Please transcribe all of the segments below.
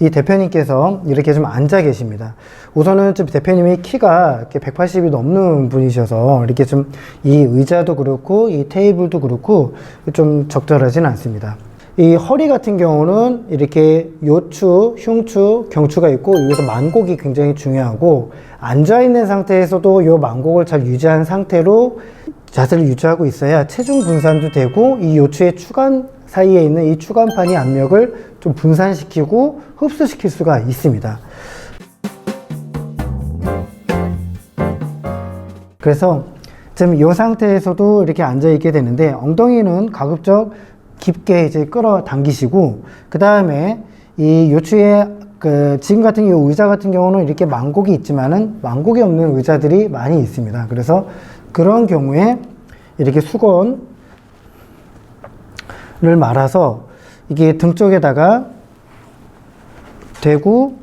이 대표님께서 이렇게 좀 앉아 계십니다. 우선은 좀 대표님이 키가 이렇게 180이 넘는 분이셔서 이렇게 좀 이 의자도 그렇고 이 테이블도 그렇고 좀 적절하진 않습니다. 이 허리 같은 경우는 이렇게 요추, 흉추, 경추가 있고 여기서 만곡이 굉장히 중요하고 앉아 있는 상태에서도 이 만곡을 잘 유지한 상태로 자세를 유지하고 있어야 체중 분산도 되고 이 요추의 추간 사이에 있는 이 추간판이 압력을 좀 분산시키고 흡수시킬 수가 있습니다. 그래서 지금 이 상태에서도 이렇게 앉아 있게 되는데 엉덩이는 가급적 깊게 이제 끌어당기시고 그 다음에 이 요추의 지금 같은 이 의자 같은 경우는 이렇게 만곡이 있지만은 만곡이 없는 의자들이 많이 있습니다. 그래서 그런 경우에 이렇게 수건을 말아서 이게 등 쪽에다가 대고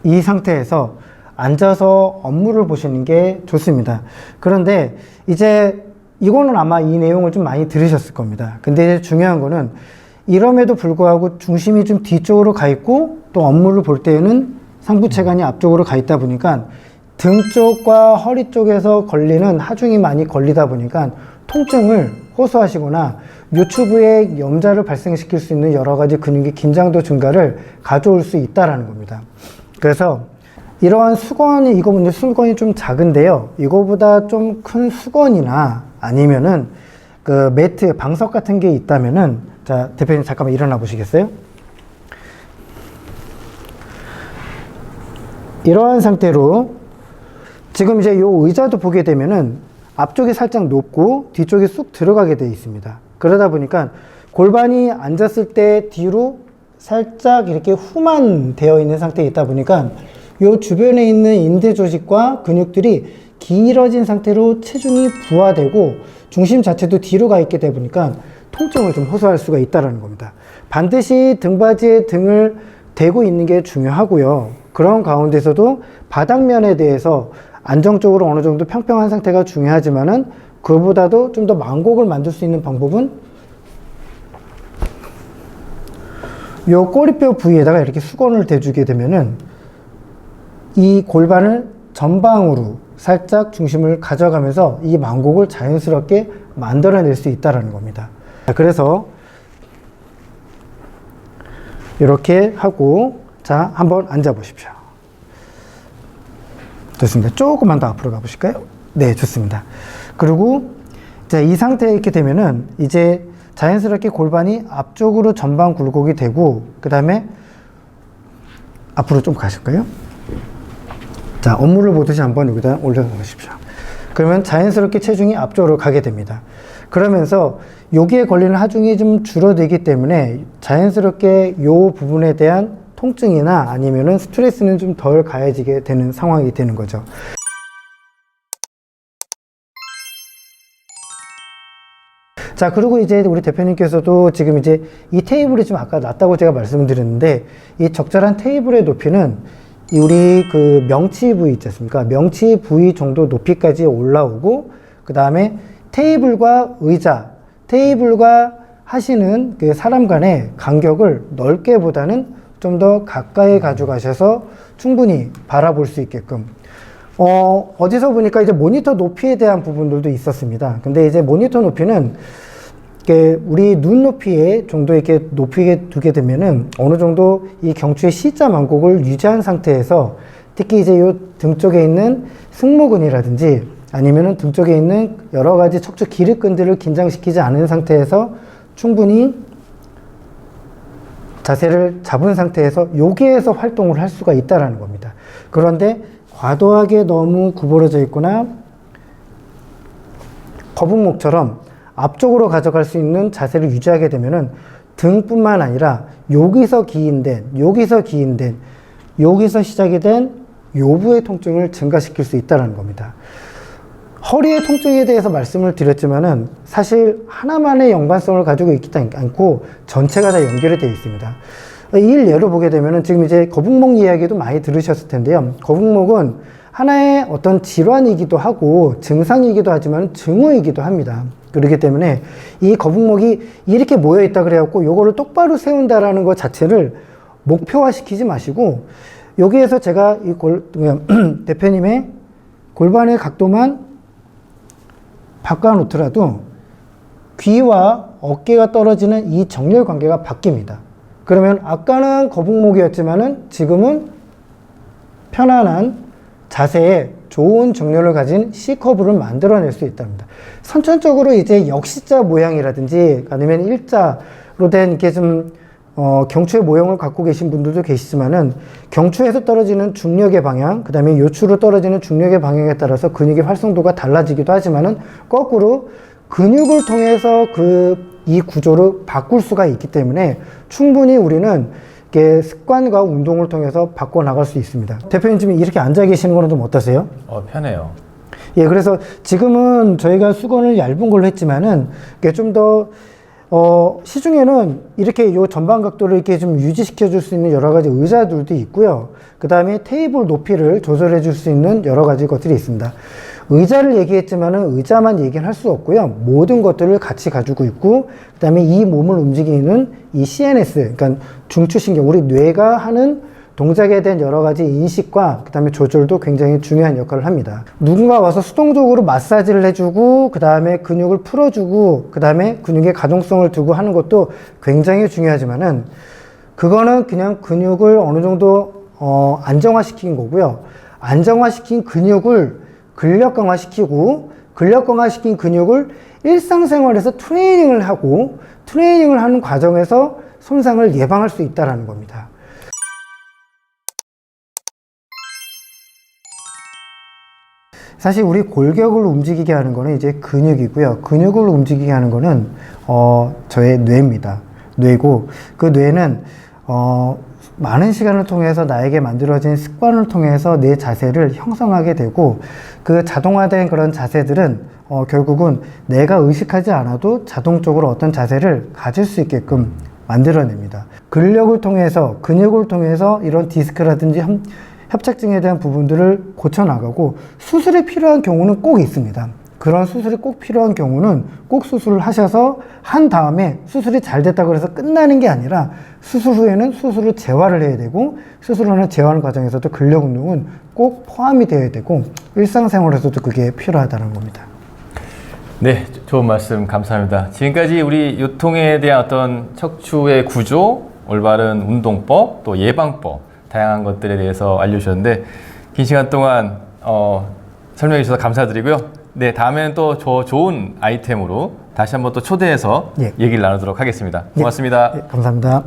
이 상태에서 앉아서 업무를 보시는 게 좋습니다. 그런데 이제 이거는 아마 이 내용을 좀 많이 들으셨을 겁니다. 근데 중요한 거는 이럼에도 불구하고 중심이 좀 뒤쪽으로 가 있고 또 업무를 볼 때에는 상부체관이 앞쪽으로 가 있다 보니까 등 쪽과 허리 쪽에서 걸리는 하중이 많이 걸리다 보니까 통증을 호소하시거나 요추부에 염자를 발생시킬 수 있는 여러 가지 근육의 긴장도 증가를 가져올 수 있다라는 겁니다. 그래서 이러한 수건이, 이거 먼저 수건이 좀 작은데요. 이거보다 좀 큰 수건이나 아니면은 그 매트, 방석 같은 게 있다면은, 자, 대표님 잠깐만 일어나 보시겠어요? 이러한 상태로 지금 이제 요 의자도 보게 되면은 앞쪽이 살짝 높고 뒤쪽이 쑥 들어가게 되어 있습니다. 그러다 보니까 골반이 앉았을 때 뒤로 살짝 이렇게 후만되어 있는 상태에 있다 보니까 요 주변에 있는 인대 조직과 근육들이 길어진 상태로 체중이 부하되고 중심 자체도 뒤로 가 있게 되다 보니까 통증을 좀 호소할 수가 있다는 겁니다. 반드시 등받이에 등을 대고 있는 게 중요하고요. 그런 가운데서도 바닥면에 대해서 안정적으로 어느 정도 평평한 상태가 중요하지만은 그보다도 좀 더 만곡을 만들 수 있는 방법은 요 꼬리뼈 부위에다가 이렇게 수건을 대주게 되면은 이 골반을 전방으로 살짝 중심을 가져가면서 이 만곡을 자연스럽게 만들어낼 수 있다는 겁니다. 그래서 이렇게 하고 자, 한번 앉아 보십시오. 좋습니다. 조금만 더 앞으로 가보실까요? 네, 좋습니다. 그리고 자, 이 상태에 있게 되면은 이제 자연스럽게 골반이 앞쪽으로 전방 굴곡이 되고 그 다음에 앞으로 좀 가실까요? 자, 업무를 보듯이 한번 여기다 올려놓으십시오. 그러면 자연스럽게 체중이 앞쪽으로 가게 됩니다. 그러면서 여기에 걸리는 하중이 좀 줄어들기 때문에 자연스럽게 이 부분에 대한 통증이나 아니면은 스트레스는 좀 덜 가해지게 되는 상황이 되는 거죠. 자, 그리고 이제 우리 대표님께서도 지금 이제 이 테이블이 좀 아까 낮다고 제가 말씀을 드렸는데 이 적절한 테이블의 높이는 우리 그 명치 부위 있지 않습니까? 명치 부위 정도 높이까지 올라오고 그 다음에 테이블과 의자, 테이블과 하시는 그 사람 간의 간격을 넓게보다는 좀 더 가까이 가져가셔서 충분히 바라볼 수 있게끔 어디서 보니까 이제 모니터 높이에 대한 부분들도 있었습니다. 근데 이제 모니터 높이는 우리 눈 높이에 정도 이렇게 높이게 두게 되면은 어느 정도 이 경추의 C자 만곡을 유지한 상태에서 특히 이제 요 등 쪽에 있는 승모근이라든지 아니면은 등 쪽에 있는 여러 가지 척추 기립근들을 긴장시키지 않은 상태에서 충분히 자세를 잡은 상태에서 여기에서 활동을 할 수가 있다라는 겁니다. 그런데 과도하게 너무 구부러져 있거나 거북목처럼 앞쪽으로 가져갈 수 있는 자세를 유지하게 되면은 등뿐만 아니라 여기서 기인된, 여기서 시작이 된 요부의 통증을 증가시킬 수 있다는 겁니다. 허리의 통증에 대해서 말씀을 드렸지만은 사실 하나만의 연관성을 가지고 있지 않고 전체가 다 연결이 되어 있습니다. 이 예로 보게 되면은 지금 이제 거북목 이야기도 많이 들으셨을 텐데요. 거북목은 하나의 어떤 질환이기도 하고 증상이기도 하지만 증후이기도 합니다. 그렇기 때문에 이 거북목이 이렇게 모여 있다 그래갖고 요거를 똑바로 세운다라는 것 자체를 목표화 시키지 마시고 여기에서 제가 대표님의 골반의 각도만 바꿔놓더라도 귀와 어깨가 떨어지는 이 정렬 관계가 바뀝니다. 그러면 아까는 거북목이었지만은 지금은 편안한 자세에 좋은 정렬을 가진 C커브를 만들어낼 수 있답니다. 선천적으로 이제 역시자 모양이라든지 아니면 일자로 된 이렇게 좀 경추의 모형을 갖고 계신 분들도 계시지만은 경추에서 떨어지는 중력의 방향, 그 다음에 요추로 떨어지는 중력의 방향에 따라서 근육의 활성도가 달라지기도 하지만은 거꾸로 근육을 통해서 이 구조를 바꿀 수가 있기 때문에 충분히 우리는 이렇게 습관과 운동을 통해서 바꿔나갈 수 있습니다. 대표님 지금 이렇게 앉아 계시는 거는 좀 어떠세요? 편해요. 예, 그래서 지금은 저희가 수건을 얇은 걸로 했지만은 이게 좀 더 시중에는 이렇게 요 전방 각도를 이렇게 좀 유지시켜 줄 수 있는 여러 가지 의자들도 있고요. 그 다음에 테이블 높이를 조절해 줄 수 있는 여러 가지 것들이 있습니다. 의자를 얘기했지만은 의자만 얘기는 할 수 없고요. 모든 것들을 같이 가지고 있고, 그 다음에 이 몸을 움직이는 이 CNS, 그러니까 중추신경, 우리 뇌가 하는 동작에 대한 여러 가지 인식과 그 다음에 조절도 굉장히 중요한 역할을 합니다. 누군가 와서 수동적으로 마사지를 해주고 그 다음에 근육을 풀어주고 그 다음에 근육의 가동성을 두고 하는 것도 굉장히 중요하지만은 그거는 그냥 근육을 어느 정도 안정화시킨 거고요. 안정화시킨 근육을 근력 강화시키고 근력 강화시킨 근육을 일상생활에서 트레이닝을 하고 트레이닝을 하는 과정에서 손상을 예방할 수 있다는 겁니다. 사실 우리 골격을 움직이게 하는 거는 이제 근육이고요. 근육을 움직이게 하는 거는 저의 뇌입니다. 뇌고 그 뇌는 많은 시간을 통해서 나에게 만들어진 습관을 통해서 내 자세를 형성하게 되고 그 자동화된 그런 자세들은 결국은 내가 의식하지 않아도 자동적으로 어떤 자세를 가질 수 있게끔 만들어냅니다. 근력을 통해서 근육을 통해서 이런 디스크라든지 협착증에 대한 부분들을 고쳐나가고 수술이 필요한 경우는 꼭 있습니다. 그런 수술이 꼭 필요한 경우는 꼭 수술을 하셔서 한 다음에 수술이 잘 됐다고 해서 끝나는 게 아니라 수술 후에는 수술을 재활을 해야 되고 수술하는 재활 과정에서도 근력 운동은 꼭 포함이 되어야 되고 일상생활에서도 그게 필요하다는 겁니다. 네, 좋은 말씀 감사합니다. 지금까지 우리 요통에 대한 어떤 척추의 구조, 올바른 운동법, 또 예방법 다양한 것들에 대해서 알려주셨는데 긴 시간 동안 설명해 주셔서 감사드리고요. 네, 다음에는 또 좋은 아이템으로 다시 한번 또 초대해서 얘기를 나누도록 하겠습니다. 고맙습니다. 감사합니다.